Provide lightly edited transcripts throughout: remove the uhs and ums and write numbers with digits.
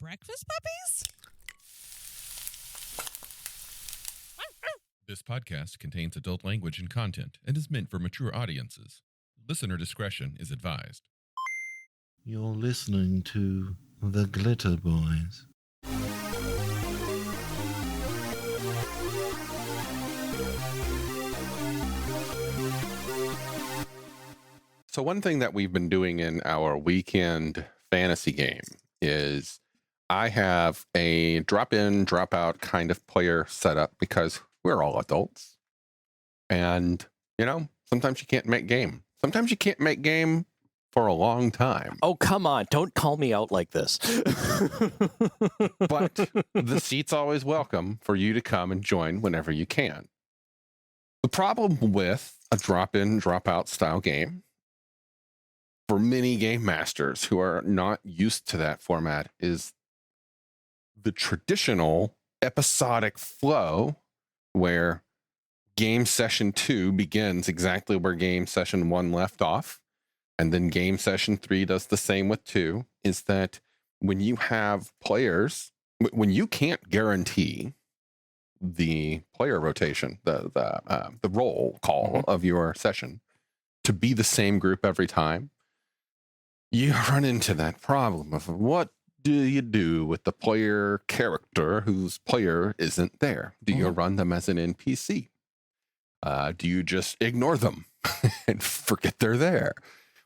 breakfast puppies? This podcast contains adult language and content and is meant for mature audiences. Listener discretion is advised. You're listening to the Glitterbois. So one thing that we've been doing in our weekend fantasy game is I have a drop-in, drop-out kind of player setup because we're all adults. And, you know, sometimes you can't make game. Sometimes you can't make game for a long time. Oh, come on. Don't call me out like this. But the seat's always welcome for you to come and join whenever you can. The problem with a drop-in, drop-out style game for many game masters who are not used to that format is the traditional episodic flow where game session 2 begins exactly where game session 1 left off. And then game session 3 does the same with 2, is that when you have players, when you can't guarantee the player rotation, the roll call of your session to be the same group every time, you run into that problem of what do you do with the player character whose player isn't there? Do you run them as an NPC? Do you just ignore them and forget they're there?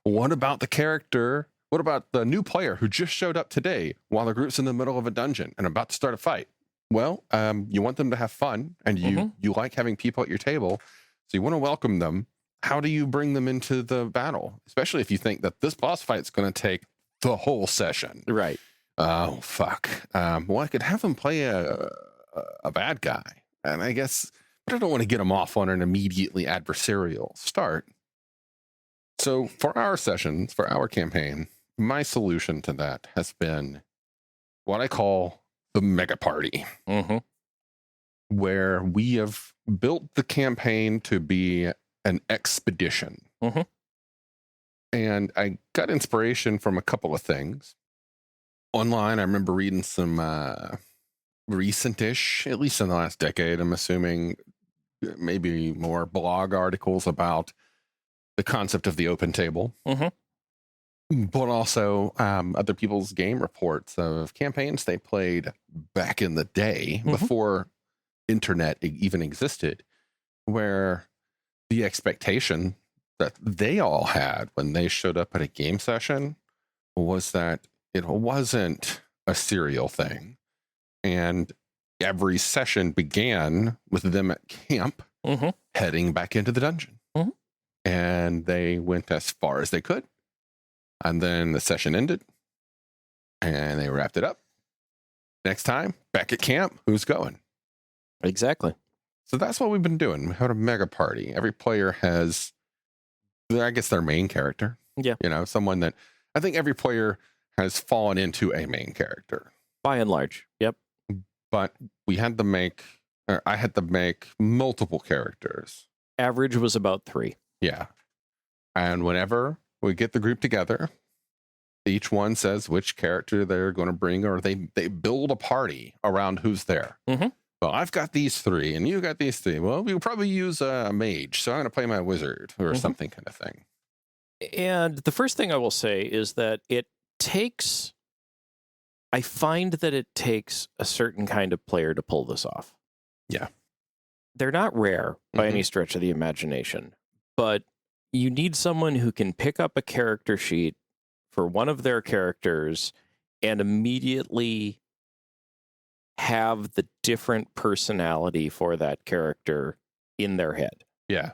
What about the character? What about the new player who just showed up today while the group's in the middle of a dungeon and about to start a fight? Well, you want them to have fun, and you like having people at your table, so you want to welcome them. How do you bring them into the battle? Especially if you think that this boss fight is going to take the whole session. Right. Oh, fuck. Well, I could have them play a bad guy. And I guess, but I don't want to get them off on an immediately adversarial start. So for our sessions, for our campaign, my solution to that has been what I call the mega party. Where we have built the campaign to be an expedition. And I got inspiration from a couple of things. Online, I remember reading some recent-ish, at least in the last decade, I'm assuming, maybe more blog articles about the concept of the open table. But also other people's game reports of campaigns they played back in the day, before internet even existed, where the expectation that they all had when they showed up at a game session was that it wasn't a serial thing. And every session began with them at camp, heading back into the dungeon. And they went as far as they could. And then the session ended. And they wrapped it up. Next time, back at camp, who's going? Exactly. So that's what we've been doing. We had a mega party. Every player has, I guess, their main character. Yeah. You know, someone that I think every player has fallen into a main character. By and large. Yep. But we had to make, or I had to make multiple characters. Average was about 3. Yeah. And whenever we get the group together, each one says which character they're going to bring, or they build a party around who's there. Well, I've got these 3 and you got these 3. Well, we'll probably use a mage, so I'm going to play my wizard or something kind of thing. And the first thing I will say is that I find that it takes a certain kind of player to pull this off. Yeah. They're not rare by any stretch of the imagination, but you need someone who can pick up a character sheet for one of their characters and immediately have the different personality for that character in their head. Yeah.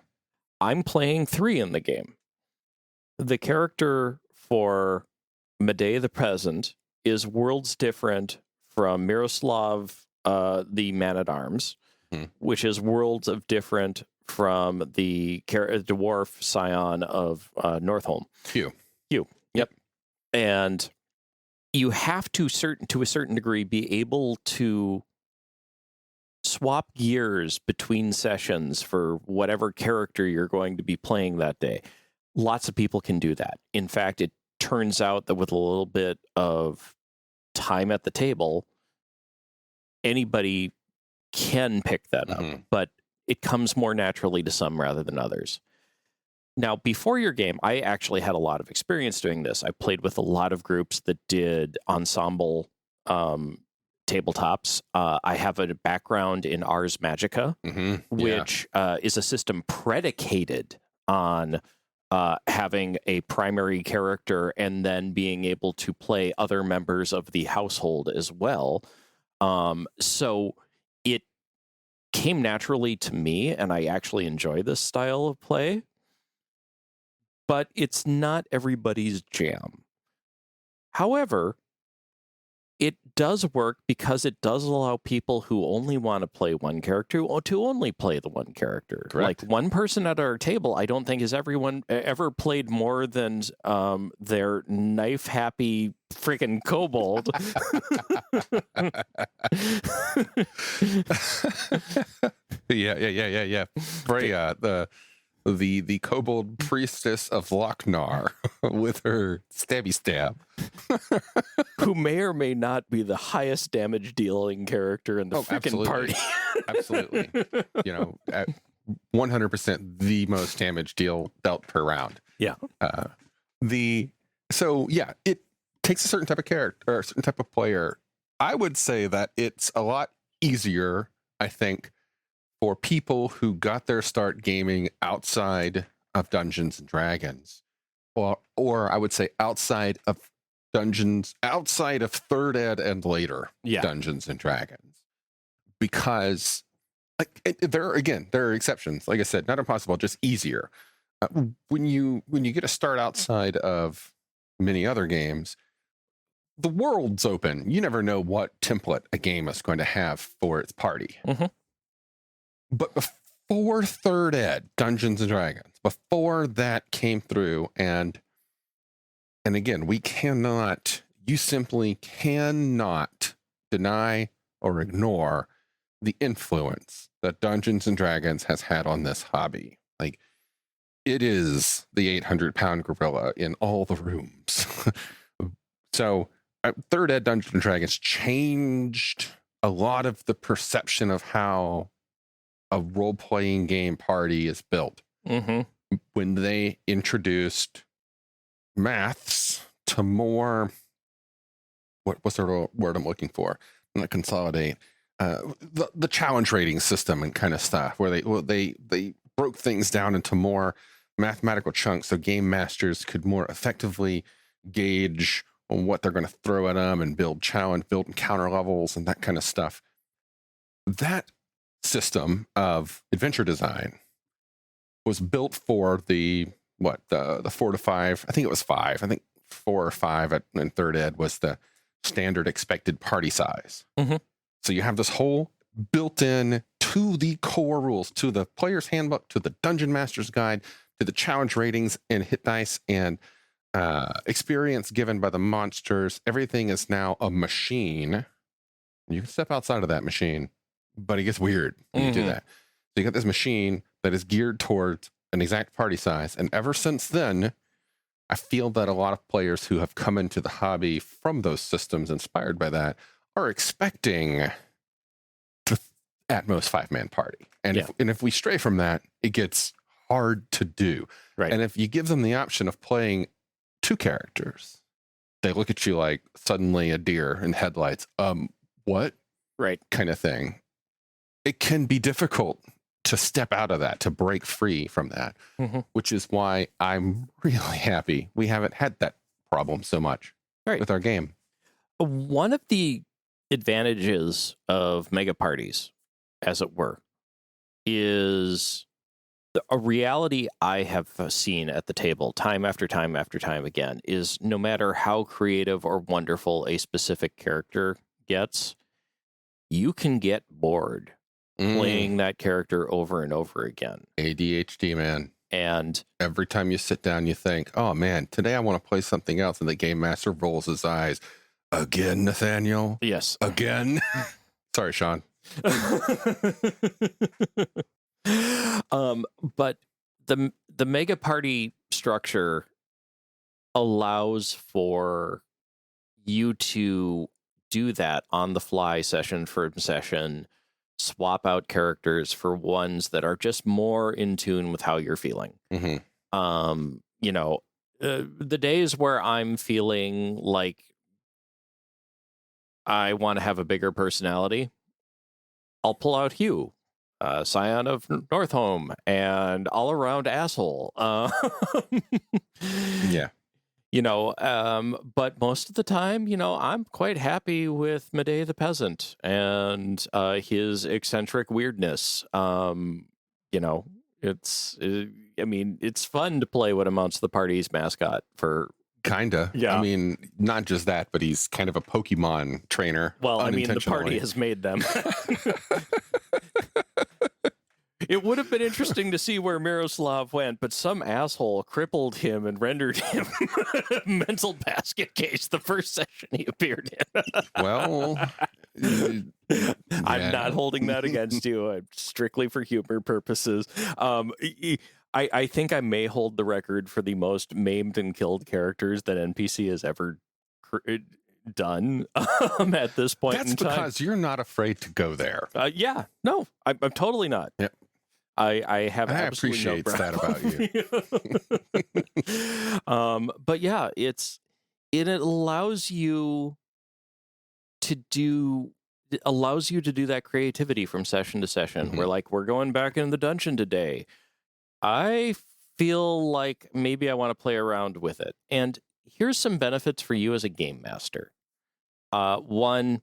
I'm playing 3 in the game. The character for Medea the Peasant is worlds different from Miroslav, the Man-at-Arms, which is worlds of different from the dwarf scion of Northholm. Hugh. Yep. And you have to a certain degree be able to swap gears between sessions for whatever character you're going to be playing that day. Lots of people can do that. In fact, it turns out that with a little bit of time at the table, anybody can pick that up, but it comes more naturally to some rather than others. Now, before your game, I actually had a lot of experience doing this. I played with a lot of groups that did ensemble tabletops. I have a background in Ars Magica, which is a system predicated on having a primary character and then being able to play other members of the household as well. So it came naturally to me, and I actually enjoy this style of play. But it's not everybody's jam. However, it does work because it does allow people who only want to play one character to only play the one character. Correct. Like one person at our table, I don't think has everyone ever played more than their knife-happy freaking kobold. Yeah. Freya, the kobold priestess of Lochnar with her stabby stab. Who may or may not be the highest damage dealing character in the freaking party. Absolutely. 100% the most damage dealt per round. Yeah. It takes a certain type of character or a certain type of player. I would say that it's a lot easier, I think, for people who got their start gaming outside of Dungeons and Dragons, or I would say outside of Dungeons, outside of Third Ed and later Dungeons and Dragons, because there are exceptions. Like I said, not impossible, just easier. When you get a start outside of many other games, the world's open. You never know what template a game is going to have for its party. But before Third Ed, Dungeons and Dragons, before that came through, and again, you simply cannot deny or ignore the influence that Dungeons and Dragons has had on this hobby. Like, it is the 800-pound gorilla in all the rooms. So, Third Ed Dungeons and Dragons changed a lot of the perception of how a role-playing game party is built. When they introduced maths to more, what's the word I'm looking for? Not consolidate. The challenge rating system and kind of stuff, where they broke things down into more mathematical chunks, so game masters could more effectively gauge on what they're going to throw at them and build and counter levels and that kind of stuff. That system of adventure design was built for the 4 to 5. I think it was 5. I think 4 or 5 in Third Ed was the standard expected party size. So you have this whole built-in to the core rules, to the player's handbook, to the dungeon master's guide, to the challenge ratings and hit dice and experience given by the monsters. Everything is now a machine. You can step outside of that machine, but it gets weird when you do that. So you got this machine that is geared towards an exact party size. And ever since then, I feel that a lot of players who have come into the hobby from those systems inspired by that are expecting at most 5-man party. And if we stray from that, it gets hard to do. Right. And if you give them the option of playing 2 characters, they look at you like suddenly a deer in headlights. What? Right. Kind of thing. It can be difficult to step out of that, to break free from that, which is why I'm really happy we haven't had that problem so much with our game. One of the advantages of mega parties, as it were, is a reality I have seen at the table time after time after time again is no matter how creative or wonderful a specific character gets, you can get bored playing that character over and over again. ADHD, man. And every time you sit down, you think, oh man, today I want to play something else. And the game master rolls his eyes. Again, Nathaniel? Yes. Again? Sorry, Sean. But the mega party structure allows for you to do that on the fly, session for session, swap out characters for ones that are just more in tune with how you're feeling. You know, the days where I'm feeling like I want to have a bigger personality, I'll pull out Hugh, scion of Northholm, and all around asshole. Yeah. You know, but most of the time, you know, I'm quite happy with Medea the Peasant and his eccentric weirdness. You know, I mean, it's fun to play what amounts to the party's mascot for. Kinda. Yeah. I mean, not just that, but he's kind of a Pokemon trainer. Well, I mean, the party has made them. It would have been interesting to see where Miroslav went, but some asshole crippled him and rendered him a mental basket case the first session he appeared in. Well, I'm not holding that against you. Strictly for humor purposes. I think I may hold the record for the most maimed and killed characters that NPC has ever done at this point in time. That's because you're not afraid to go there. Yeah, no, I'm totally not. Yep. I have absolutely appreciate no that about you. But yeah, it allows you to do that creativity from session to session. We're like, we're going back in the dungeon today. I feel like maybe I want to play around with it. And here's some benefits for you as a game master. One,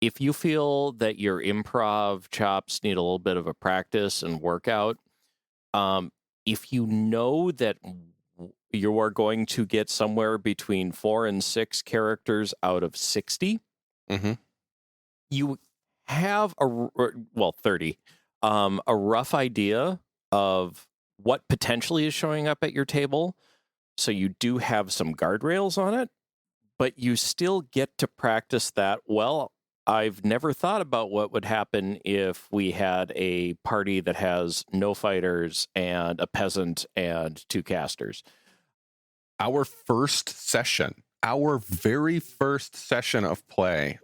if you feel that your improv chops need a little bit of a practice and workout, if you know that you are going to get somewhere between 4 and 6 characters out of 60, you have 30, a rough idea of what potentially is showing up at your table. So you do have some guardrails on it, but you still get to practice that. Well, I've never thought about what would happen if we had a party that has no fighters and a peasant and 2 casters. Our very first session of play,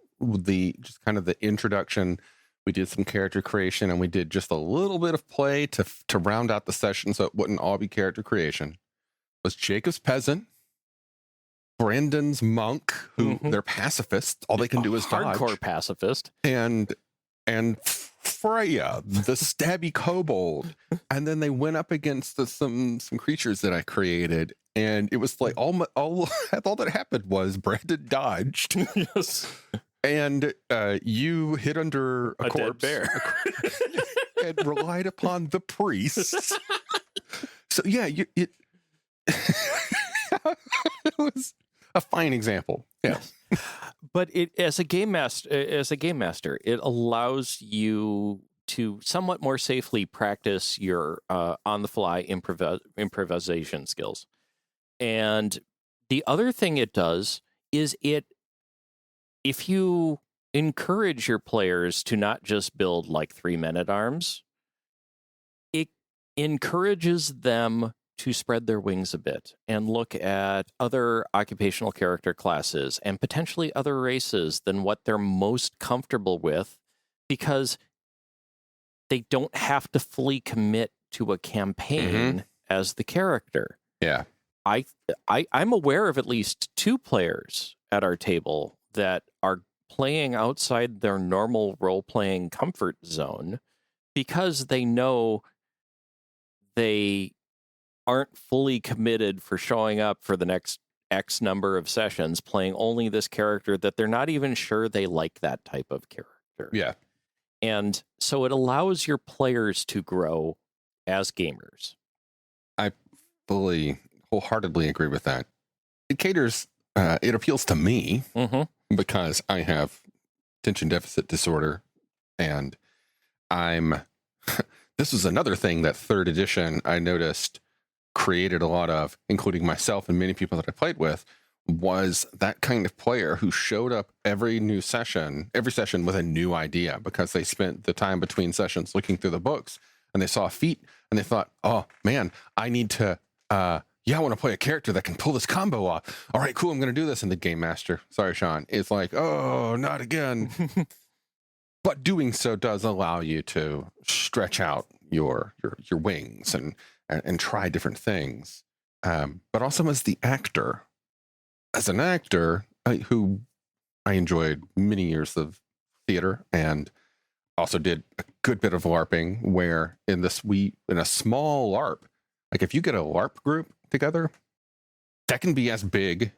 just kind of the introduction, we did some character creation and we did just a little bit of play to round out the session so it wouldn't all be character creation, was Jacob's peasant, Brandon's monk, who they're pacifists. All they can do is hardcore dodge. Pacifist, and Freya, the stabby kobold, and then they went up against some creatures that I created, and it was like all that happened was Brandon dodged, yes, and you hid under a corpse, dead bear, and relied upon the priests. So yeah, it was a fine example. Yes. But as a game master, it allows you to somewhat more safely practice your on-the-fly improvisation skills. And the other thing it does is if you encourage your players to not just build like 3 men-at-arms, it encourages them to spread their wings a bit and look at other occupational character classes and potentially other races than what they're most comfortable with, because they don't have to fully commit to a campaign as the character. Yeah. I'm aware of at least 2 players at our table that are playing outside their normal role-playing comfort zone because they know they aren't fully committed for showing up for the next X number of sessions playing only this character that they're not even sure they like that type of character. Yeah. And so it allows your players to grow as gamers. I wholeheartedly agree with that. It caters, it appeals to me because I have attention deficit disorder, and this is another thing that 3rd edition I noticed created a lot of, including myself and many people that I played with, was that kind of player who showed up every session with a new idea because they spent the time between sessions looking through the books and they saw a feat and they thought, oh man, I need to yeah, I want to play a character that can pull this combo off. All right, cool, I'm going to do this. And the game master, sorry, Sean, is like, oh, not again. But doing so does allow you to stretch out your wings and try different things. But also as an actor who I enjoyed many years of theater and also did a good bit of LARPing, where in a small LARP, like if you get a LARP group together, that can be as big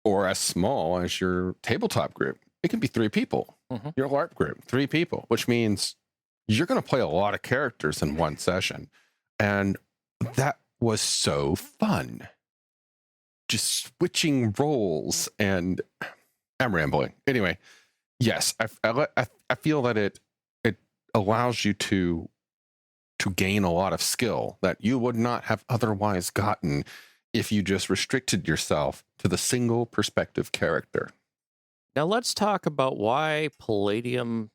or as small as your tabletop group. It can be 3 people. Mhm. Your LARP group, 3 people, which means you're going to play a lot of characters in one session. And that was so fun. Just switching roles, and I'm rambling. Anyway, yes, I feel that it allows you to gain a lot of skill that you would not have otherwise gotten if you just restricted yourself to the single perspective character. Now let's talk about why Palladium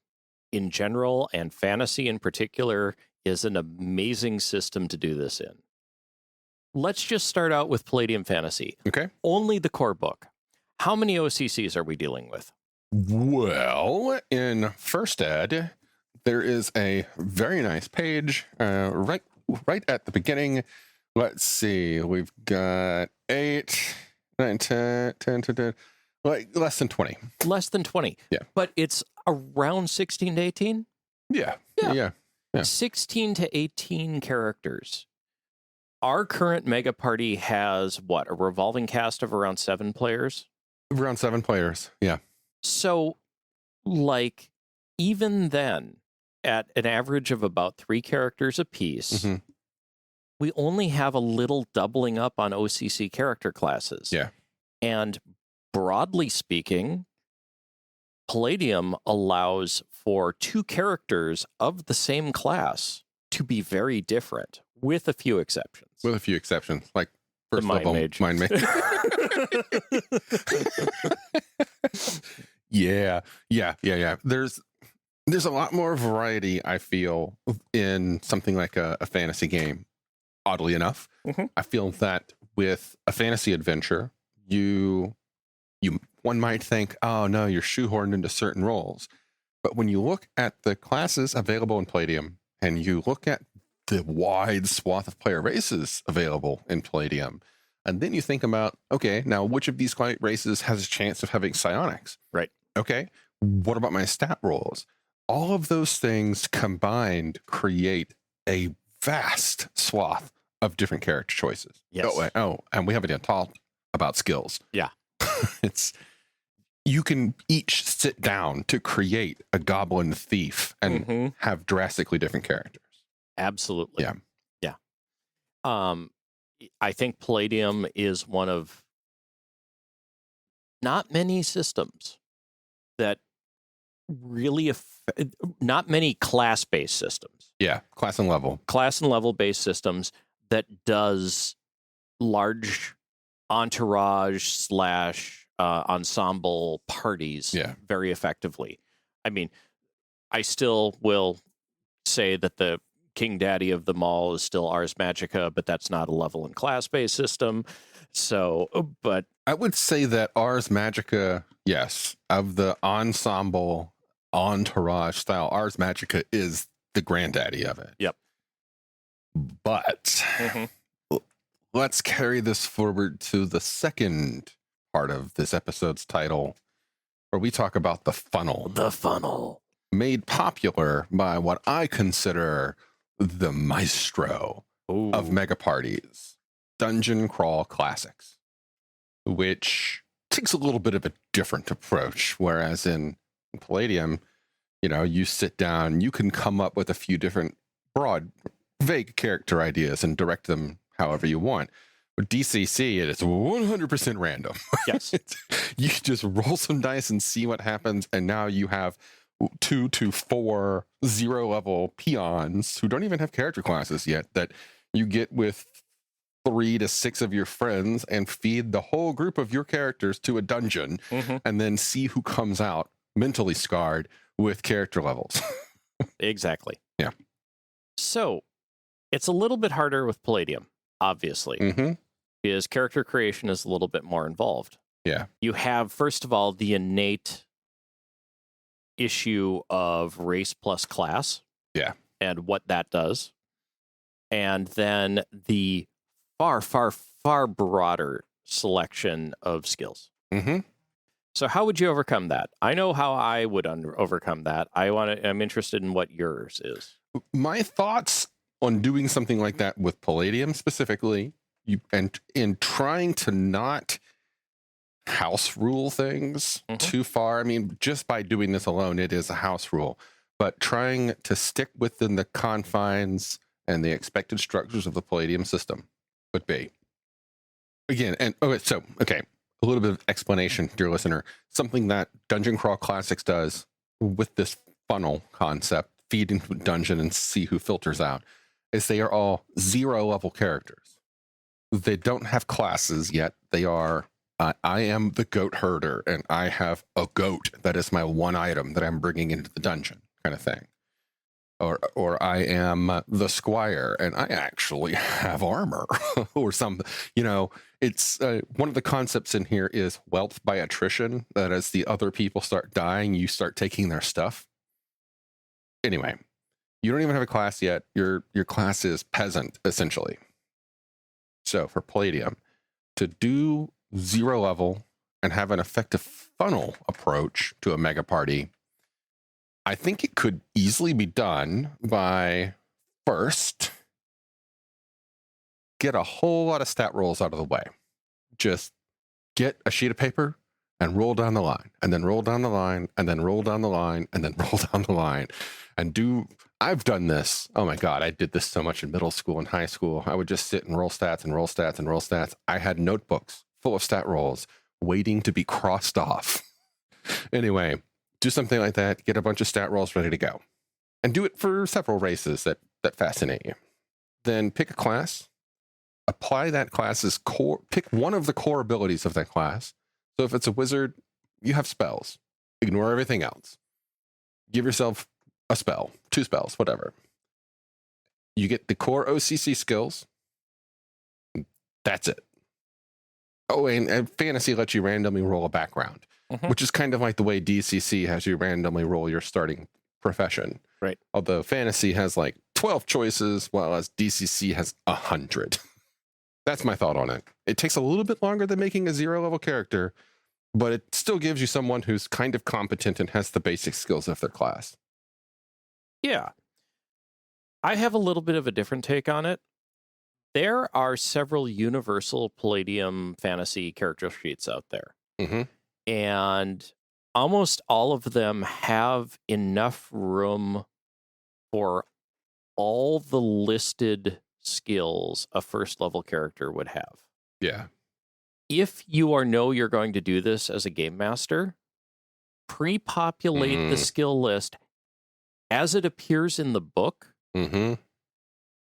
in general and fantasy in particular is an amazing system to do this in. Let's just start out with Palladium Fantasy. Okay. Only the core book. How many OCCs are we dealing with? Well, in First Ed, there is a very nice page right at the beginning. Let's see. We've got 8, 9, 10, 10, like less than 20. Less than 20. Yeah. But it's around 16 to 18? Yeah. 16 to 18 characters. Our current mega party has what? A revolving cast of around 7 players? Around 7 players. Yeah. So, like, even then, at an average of about 3 characters apiece, Mm-hmm. we only have a little doubling up on OCC character classes. Yeah. And broadly speaking, Palladium allows for 2 characters of the same class to be very different, with a few exceptions. With a few exceptions, like first Mind level Mage. Mind Mage. Yeah. There's a lot more variety, I feel, in something like a fantasy game. Oddly enough, Mhm. I feel that with a fantasy adventure, one might think, oh no, you're shoehorned into certain roles. But when you look at the classes available in Palladium, and you look at the wide swath of player races available in Palladium, and then you think about, okay, now which of these races has a chance of having psionics? Right. Okay, what about my stat rolls? All of those things combined create a vast swath of different character choices. Yes. And we haven't even talked about skills. Yeah. You can each sit down to create a goblin thief and Mhm. have drastically different characters. Absolutely. Yeah. I think Palladium is one of not many systems that really not many class-based systems. Yeah, class and Level-based systems that does large entourage / ensemble parties very effectively. I mean, I still will say that the King Daddy of them all is still Ars Magica, but that's not a level and class-based system. So, but I would say that Ars Magica, yes, of the ensemble entourage style, Ars Magica is the granddaddy of it. Yep. But let's carry this forward to the second part of this episode's title, where we talk about the funnel. The funnel. Made popular by what I consider the maestro of mega parties, Dungeon Crawl Classics, which takes a little bit of a different approach. Whereas in Palladium, you sit down, you can come up with a few different broad, vague character ideas and direct them however you want. With DCC, it is 100% random. Yes. You just roll some dice and see what happens, and now you have 2 to 4 0-level peons who don't even have character classes yet that you get with 3 to 6 of your friends and feed the whole group of your characters to a dungeon and then see who comes out mentally scarred with character levels. Exactly. Yeah. So it's a little bit harder with Palladium, obviously. is character creation is a little bit more involved. Yeah. You have, first of all, the innate issue of race plus class. Yeah. And what that does. And then the far, far, far broader selection of skills. Mm-hmm. So how would you overcome that? I know how I would overcome that. I'm interested in what yours is. My thoughts on doing something like that with Palladium specifically, and in trying to not house rule things too far. I mean, just by doing this alone, it is a house rule. But trying to stick within the confines and the expected structures of the Palladium system would be. Again, and a little bit of explanation, dear listener. Something that Dungeon Crawl Classics does with this funnel concept, feed into a dungeon and see who filters out, is they are all 0 level characters. They don't have classes yet. They are, I am the goat herder, and I have a goat that is my one item that I'm bringing into the dungeon, kind of thing. Or I am the squire, and I actually have armor, or something. It's one of the concepts in here is wealth by attrition. That as the other people start dying, you start taking their stuff. Anyway, you don't even have a class yet. Your class is peasant, essentially. So for Palladium, to do 0 level and have an effective funnel approach to a mega party, I think it could easily be done by first get a whole lot of stat rolls out of the way. Just get a sheet of paper and roll down the line, and then roll down the line, and then roll down the line, and then roll down the line. And I've done this. Oh my God, I did this so much in middle school and high school. I would just sit and roll stats and roll stats and roll stats. I had notebooks full of stat rolls waiting to be crossed off. Anyway, do something like that, get a bunch of stat rolls ready to go. And do it for several races that fascinate you. Then pick a class, apply that class's core, pick one of the core abilities of that class. So if it's a wizard, you have spells. Ignore everything else. Give yourself a spell, 2 spells, whatever. You get the core OCC skills. That's it. Oh, and fantasy lets you randomly roll a background, which is kind of like the way DCC has you randomly roll your starting profession. Right. Although fantasy has like 12 choices, while as DCC has 100. That's my thought on it. It takes a little bit longer than making a 0 level character, but it still gives you someone who's kind of competent and has the basic skills of their class. Yeah. I have a little bit of a different take on it. There are several universal Palladium fantasy character sheets out there. Mm-hmm. And almost all of them have enough room for all the listed skills a first level character would have. Yeah. If you you're going to do this as a game master, pre-populate the skill list as it appears in the book,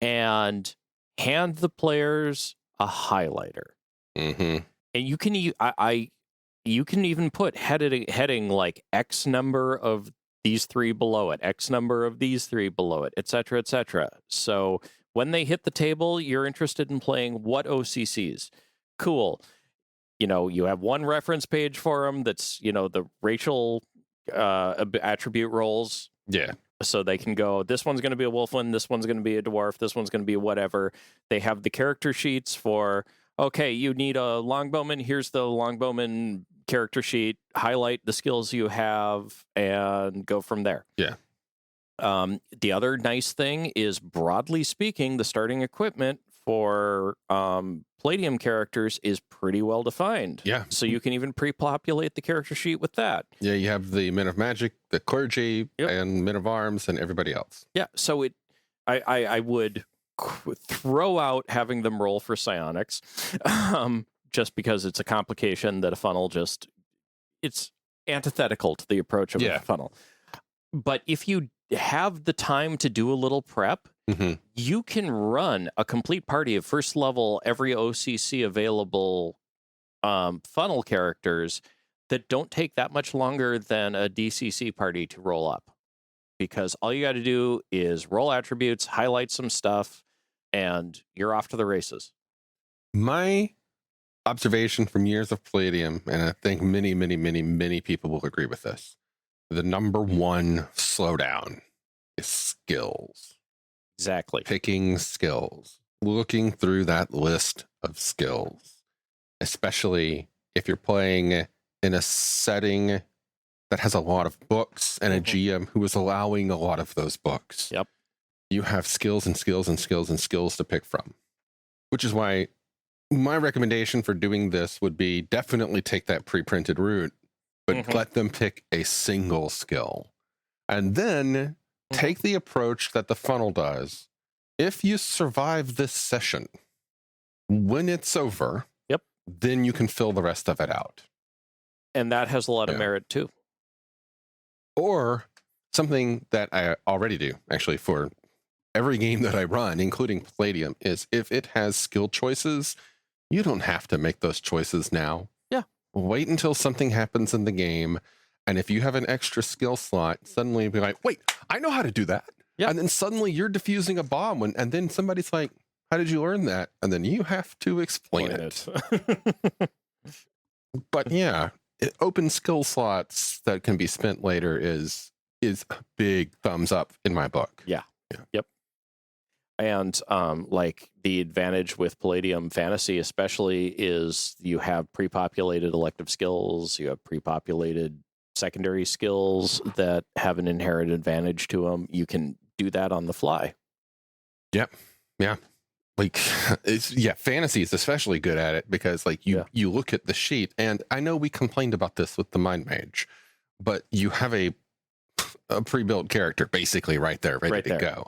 and hand the players a highlighter. And you can you can even put heading like X number of these 3 below it, X number of these 3 below it, etc., etc. So when they hit the table, you're interested in playing what OCCs. Cool. You have one reference page for them that's, the racial attribute roles. Yeah. So they can go, this one's going to be a wolfman, this one's going to be a dwarf, this one's going to be whatever. They have the character sheets for, okay, you need a longbowman, here's the longbowman character sheet, highlight the skills you have, and go from there. Yeah. The other nice thing is, broadly speaking, the starting equipment for Palladium characters is pretty well defined. Yeah. So you can even pre-populate the character sheet with that. Yeah, you have the men of magic, the clergy, and men of arms, and everybody else. Yeah, so I would throw out having them roll for psionics, just because it's a complication that a funnel it's antithetical to the approach of a funnel. But if you have the time to do a little prep, you can run a complete party of first level, every OCC available funnel characters that don't take that much longer than a DCC party to roll up. Because all you got to do is roll attributes, highlight some stuff, and you're off to the races. My observation from years of Palladium, and I think many people will agree with this. The number one slowdown is skills. Exactly. Picking skills. Looking through that list of skills. Especially if you're playing in a setting that has a lot of books and a GM who is allowing a lot of those books. Yep. You have skills and skills and skills and skills to pick from. Which is why my recommendation for doing this would be definitely take that pre-printed route, but let them pick a single skill. And then take the approach that the funnel does. If you survive this session, when it's over, then you can fill the rest of it out. And that has a lot of merit too. Or something that I already do, actually, for every game that I run, including Palladium, is if it has skill choices, you don't have to make those choices now. Yeah. Wait until something happens in the game. And if you have an extra skill slot, suddenly be like, wait, I know how to do that. Yeah. And then suddenly you're defusing a bomb. And then somebody's like, how did you learn that? And then you have to explain it. But yeah, open skill slots that can be spent later is a big thumbs up in my book. Yeah. Yep. And like the advantage with Palladium Fantasy especially is you have pre-populated elective skills, you have pre-populated secondary skills that have an inherent advantage to them. You can do that on the fly. Yep. Yeah. Like fantasy is especially good at it because like you look at the sheet, and I know we complained about this with the Mind Mage, but you have a pre-built character basically right there, ready to go.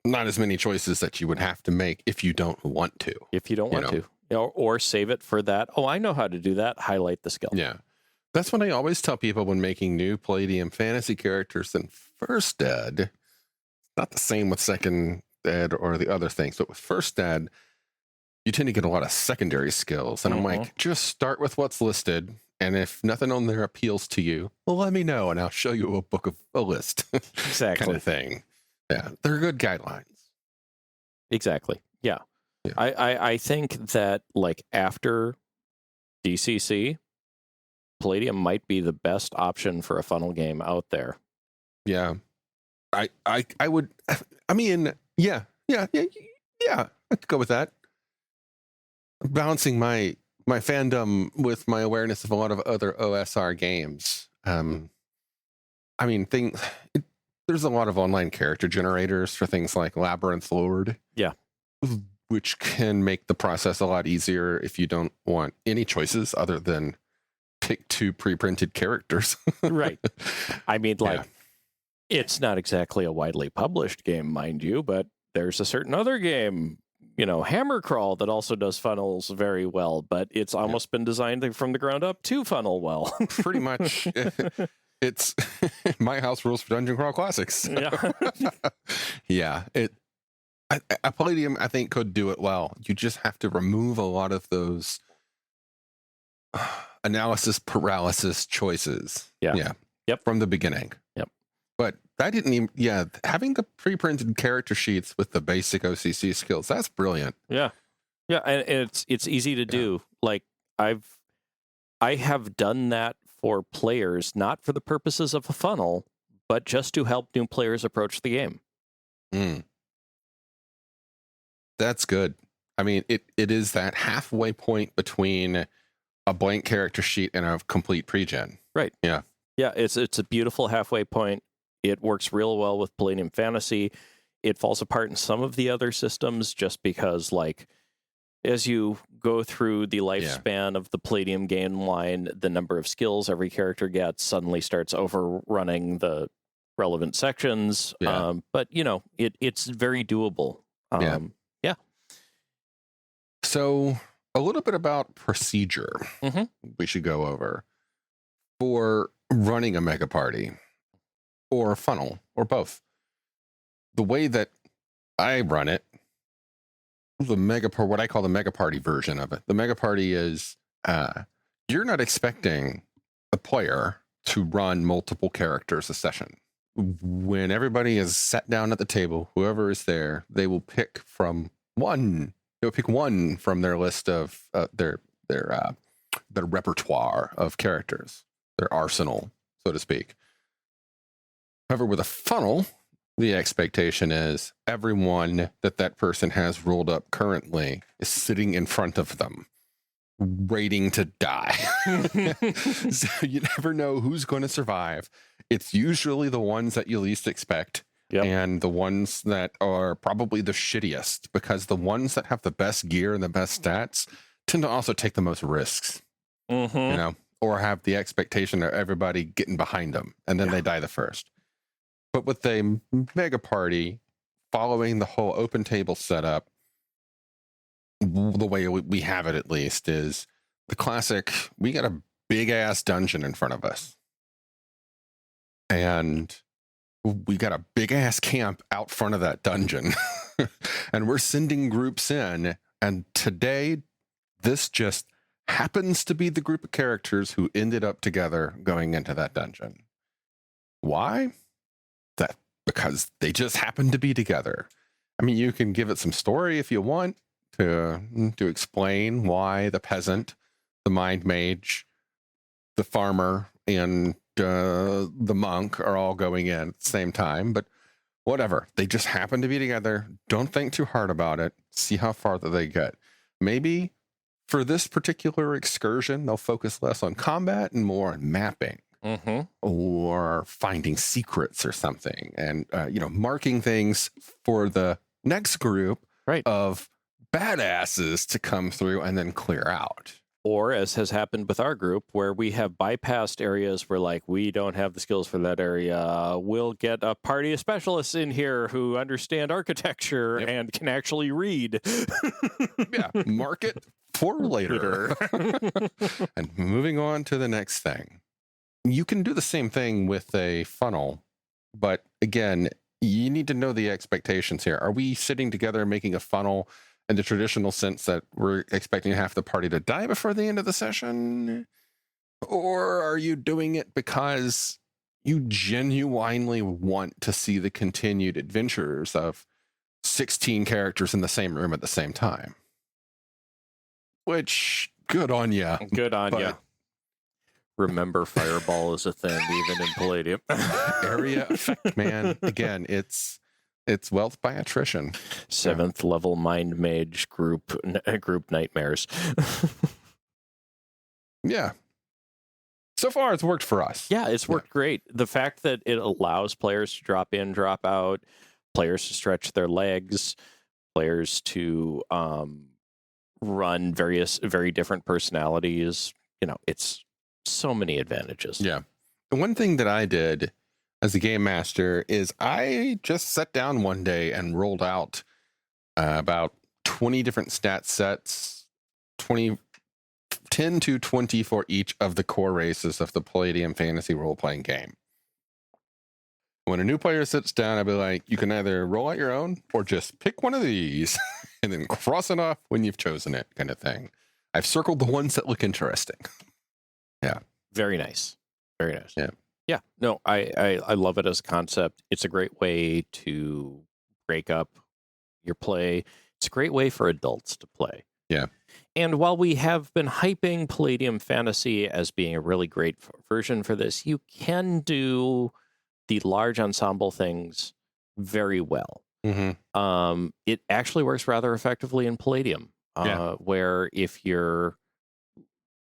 Not as many choices that you would have to make if you don't want to. If you don't want to. Or save it for that. Oh, I know how to do that. Highlight the skill. Yeah. That's what I always tell people when making new Palladium fantasy characters in first ed. Not the same with second ed or the other things, but with first ed, you tend to get a lot of secondary skills. And I'm like, just start with what's listed. And if nothing on there appeals to you, well, let me know and I'll show you a book of a list. Exactly. Kind of thing. Yeah. They're good guidelines. Exactly. Yeah. I think that like after DCC, Palladium might be the best option for a funnel game out there. Yeah. I would, I mean, yeah, I could go with that. Balancing my fandom with my awareness of a lot of other OSR games. I mean, there's a lot of online character generators for things like Labyrinth Lord. Yeah. Which can make the process a lot easier if you don't want any choices other than pick 2 pre-printed characters. Right. I mean, like, it's not exactly a widely published game, mind you, but there's a certain other game, Hammer Crawl, that also does funnels very well, but it's almost been designed from the ground up to funnel well. Pretty much. It's my house rules for Dungeon Crawl Classics. Yeah. A Palladium, I think, could do it well. You just have to remove a lot of those analysis paralysis choices. Yeah. Yep. From the beginning. Yep. But that didn't even, having the pre-printed character sheets with the basic OCC skills, that's brilliant. Yeah. Yeah. And it's easy to do. Like I have done that for players, not for the purposes of a funnel, but just to help new players approach the game. That's good. I mean, it is that halfway point between a blank character sheet and a complete pre-gen. Right. Yeah. Yeah, it's a beautiful halfway point. It works real well with Palladium Fantasy. It falls apart in some of the other systems just because, like, as you go through the lifespan of the Palladium game line, the number of skills every character gets suddenly starts overrunning the relevant sections. Yeah. But, it's very doable. Yeah. So a little bit about procedure we should go over for running a mega party or a funnel or both. The way that I run it, what I call the mega party version of it. The mega party is you're not expecting the player to run multiple characters a session. When everybody is sat down at the table, whoever is there, they will pick from 1 They would pick one from their list of their repertoire of characters, their arsenal, so to speak. However, with a funnel, the expectation is everyone that person has rolled up currently is sitting in front of them, waiting to die. So you never know who's going to survive. It's usually the ones that you least expect. Yep. And the ones that are probably the shittiest, because the ones that have the best gear and the best stats tend to also take the most risks, or have the expectation of everybody getting behind them, and then they die the first. But with a mega party, following the whole open table setup, the way we have it at least is the classic, we got a big ass dungeon in front of us. And we got a big ass camp out front of that dungeon. And we're sending groups in. And today, this just happens to be the group of characters who ended up together going into that dungeon. Why? Because they just happen to be together. I mean, you can give it some story if you want to explain why the peasant, the mind mage, the farmer, and the monk are all going in at the same time. But whatever, they just happen to be together. Don't think too hard about it. See how far that they get. Maybe for this particular excursion, they'll focus less on combat and more on mapping. Or finding secrets or something, and marking things for the next group of badasses to come through and then clear out. Or, as has happened with our group, where we have bypassed areas where, like, we don't have the skills for that area. We'll get a party of specialists in here who understand architecture and can actually read. Mark it for later. And moving on to the next thing. You can do the same thing with a funnel, but again, you need to know the expectations here. Are we sitting together making a funnel in the traditional sense that we're expecting half the party to die before the end of the session? Or are you doing it because you genuinely want to see the continued adventures of 16 characters in the same room at the same time? Which, good on ya. Good on ya. Remember, fireball is a thing, even in Palladium. Area effect, man. Again, it's wealth by attrition. 7th level mind mage group nightmares. Yeah. So far, it's worked for us. Yeah, it's worked great. The fact that it allows players to drop in, drop out, players to stretch their legs, players to run very different personalities. It's so many advantages. Yeah. The one thing that I did as a game master is I just sat down one day and rolled out about 20 different stat sets, 10 to 20 for each of the core races of the Palladium fantasy role-playing game. When a new player sits down, I'd be like, you can either roll out your own or just pick one of these and then cross it off when you've chosen it, kind of thing. I've circled the ones that look interesting. Yeah. Very nice. Very nice. Yeah. Yeah. No, I love it as a concept. It's a great way to break up your play. It's a great way for adults to play. Yeah. And while we have been hyping Palladium Fantasy as being a really great version for this, you can do the large ensemble things very well. It actually works rather effectively in Palladium, where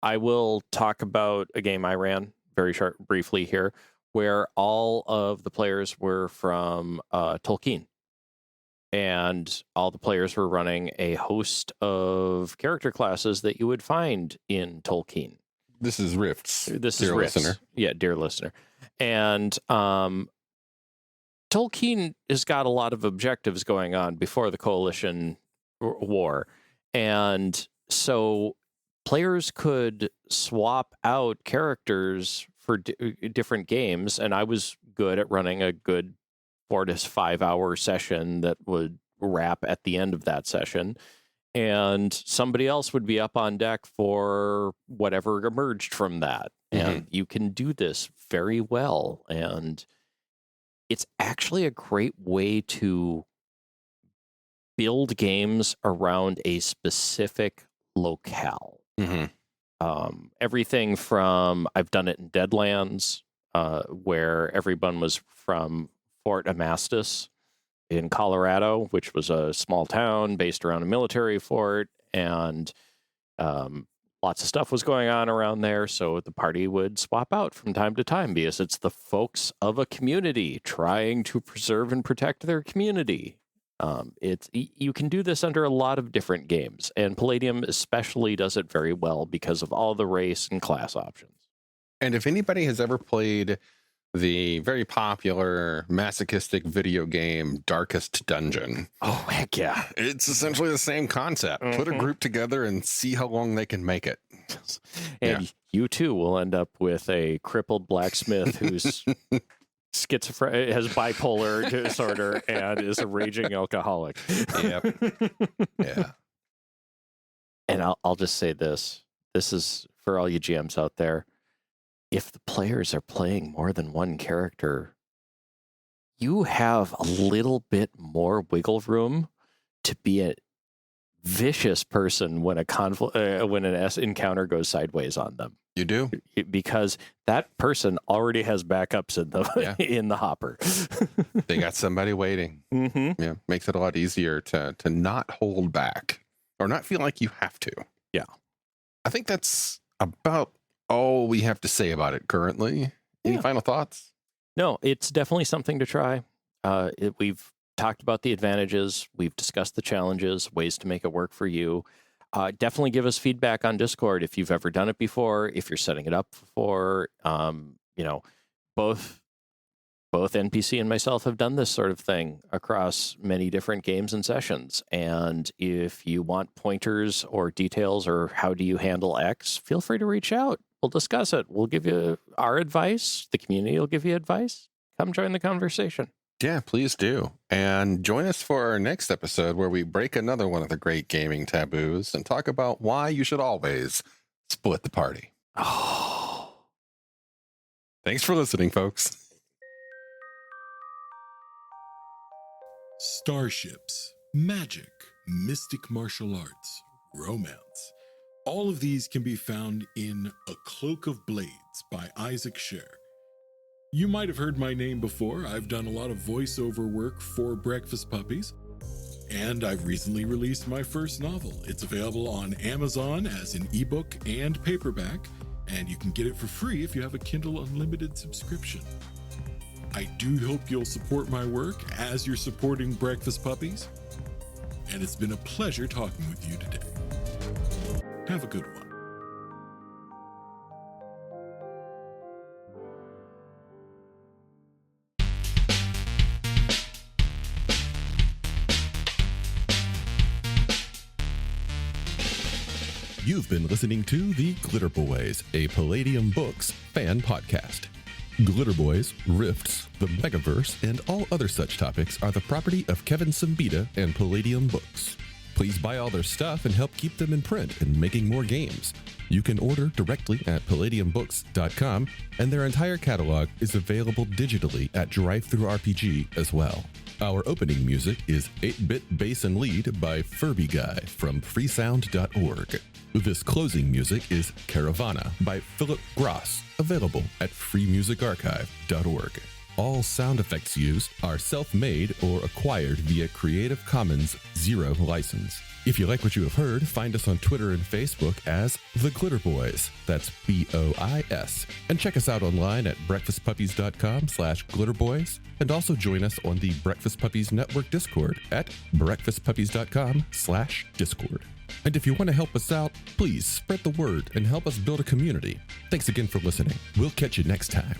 I will talk about a game I ran briefly here, where all of the players were from Tolkien. And all the players were running a host of character classes that you would find in Tolkien. This is Rifts. This is Rifts. Listener. Yeah, dear listener. And Tolkien has got a lot of objectives going on before the Coalition War. And so players could swap out characters for different games, and I was good at running a good 4 to 5 hour session that would wrap at the end of that session, and somebody else would be up on deck for whatever emerged from that. And you can do this very well, and it's actually a great way to build games around a specific locale. Mm-hmm. Everything from, I've done it in Deadlands, where everyone was from Fort Amastus in Colorado, which was a small town based around a military fort, and lots of stuff was going on around there. So the party would swap out from time to time because it's the folks of a community trying to preserve and protect their community. You can do this under a lot of different games, and Palladium especially does it very well because of all the race and class options. And if anybody has ever played the very popular masochistic video game Darkest Dungeon, Oh, heck yeah. it's essentially the same concept. Put a group together and see how long they can make it. And you too will end up with a crippled blacksmith who's schizophrenic, has bipolar disorder, and is a raging alcoholic. Yep. Yeah. And I'll just say this. This is for all you GMs out there. If the players are playing more than one character, you have a little bit more wiggle room to be a vicious person when when an encounter goes sideways on them. You do? Because that person already has backups in the in the hopper. They got somebody waiting. Mm-hmm. Yeah. Makes it a lot easier to not hold back or not feel like you have to. Yeah. I think that's about all we have to say about it currently. Any final thoughts? No, it's definitely something to try. We've talked about the advantages. We've discussed the challenges, ways to make it work for you. Definitely give us feedback on Discord if you've ever done it before, if you're setting it up for, both NPC and myself have done this sort of thing across many different games and sessions. And if you want pointers or details or how do you handle X, feel free to reach out. We'll discuss it. We'll give you our advice. The community will give you advice. Come join the conversation. Yeah, please do. And join us for our next episode where we break another one of the great gaming taboos and talk about why you should always split the party. Oh. Thanks for listening, folks. Starships, magic, mystic martial arts, romance. All of these can be found in A Cloak of Blades by Isaac Scher. You might have heard my name before. I've done a lot of voiceover work for Breakfast Puppies, and I've recently released my first novel. It's available on Amazon as an ebook and paperback, and you can get it for free if you have a Kindle Unlimited subscription. I do hope you'll support my work as you're supporting Breakfast Puppies, and it's been a pleasure talking with you today. Have a good one. You've been listening to The Glitterbois, a Palladium Books fan podcast. Glitterbois, Rifts, the Megaverse, and all other such topics are the property of Kevin Siembieda and Palladium Books. Please buy all their stuff and help keep them in print and making more games. You can order directly at palladiumbooks.com, and their entire catalog is available digitally at Drive-Thru RPG as well. Our opening music is 8-Bit Bass and Lead by Furby Guy from freesound.org. This closing music is Caravana by Philip Gross, available at freemusicarchive.org. All sound effects used are self-made or acquired via Creative Commons Zero license. If you like what you have heard, find us on Twitter and Facebook as The Glitterbois. That's BOIS. And check us out online at breakfastpuppies.com/glitterbois. And also join us on the Breakfast Puppies Network Discord at breakfastpuppies.com/discord. And if you want to help us out, please spread the word and help us build a community. Thanks again for listening. We'll catch you next time.